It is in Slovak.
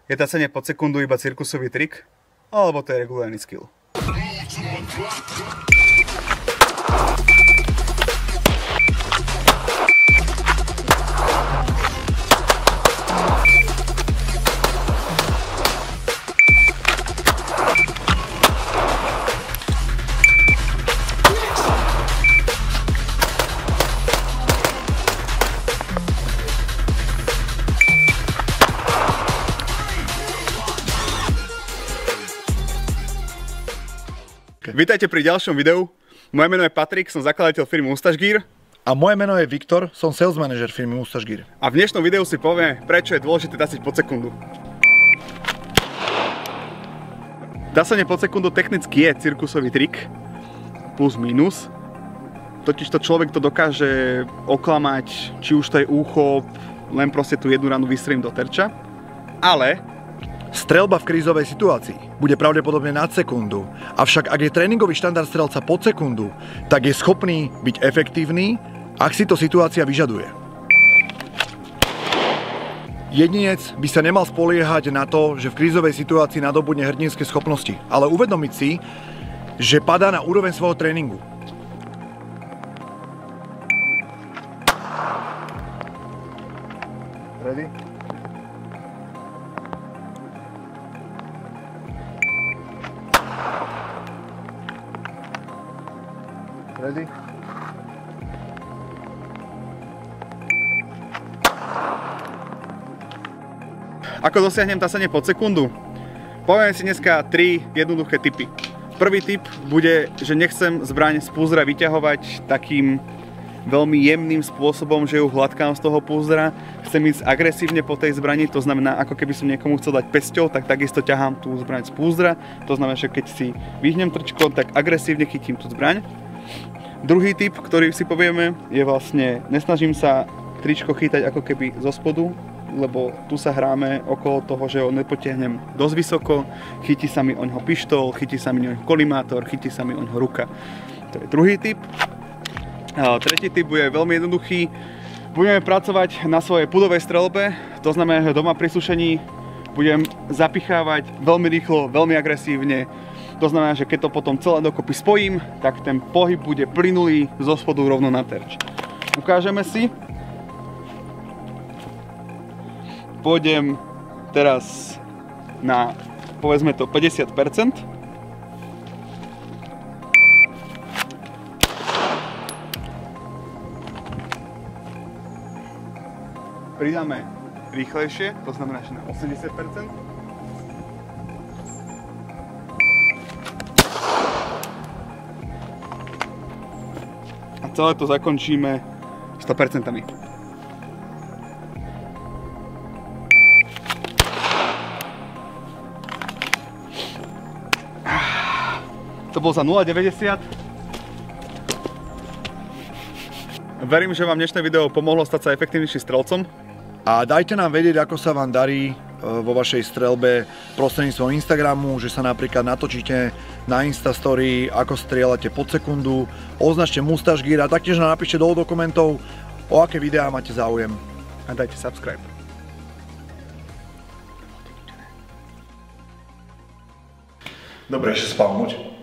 Je tasenie pod sekundu iba cirkusový trik? Alebo to je regulárny skill? Vítajte pri ďalšom videu. Moje meno je Patrik, som zakladateľ firmy Mustache Gear. A moje meno je Viktor, som sales manager firmy Mustache Gear. A v dnešnom videu si povieme, prečo je dôležité tasiť pod sekundu. Tasenie pod sekundu technicky je cirkusový trik, plus minus. Totižto človek to dokáže oklamať, či už to je úchop, len proste tú jednu ranu vystrelím do terča. Ale streľba v krízovej situácii bude pravdepodobne nad sekundu, avšak ak je tréningový štandard strelca pod sekundu, tak je schopný byť efektívny, ak si to situácia vyžaduje. Jedinec by sa nemal spoliehať na to, že v krízovej situácii nadobudne hrdinské schopnosti, ale uvedomiť si, že padá na úroveň svojho tréningu. Ready? Ready? ako dosiahnem tasenie pod sekundu? Poviem si dneska 3 jednoduché tipy. Prvý tip bude, že nechcem zbraň z púzdra vyťahovať takým veľmi jemným spôsobom, že ju hladkám z toho púzdra. Chcem ísť agresívne po tej zbrani, to znamená, ako keby som niekomu chcel dať pesťou, tak takisto ťahám tú zbraň z púzdra. To znamená, že keď si vyhnem trčko, tak agresívne chytím tú zbraň. Druhý tip, ktorý si povieme, je vlastne, nesnažím sa tričko chytať ako keby zo spodu, lebo tu sa hráme okolo toho, že ho nepotiahnem dosť vysoko, chytí sa mi oňho pištol, chytí sa mi oňho kolimátor, chytí sa mi oňho ruka. To je druhý tip. A tretí tip bude veľmi jednoduchý. Budeme pracovať na svojej pudovej streľbe, to znamená, že doma pri sušení budem zapichávať veľmi rýchlo, veľmi agresívne. To znamená, že keď to potom celé dokopy spojím, tak ten pohyb bude plynulý zo spodu rovno na terč. Ukážeme si. Pôjdem teraz na, povedzme to, 50%. Pridáme rýchlejšie, to znamená, že na 80%. A celé to zakončíme 100%. To bol za 0,90. Verím, že vám dnešné video pomohlo stať sa efektívnejším strelcom. A dajte nám vedieť, ako sa vám darí vo vašej streľbe prostredníctvom Instagramu, že sa napríklad natočíte na Instastory, ako strieľate pod sekundu, označte Mustache Gear a taktiež nám napíšte dole do komentov, o aké videá máte záujem. A dajte subscribe. Dobre, ešte spalnúť.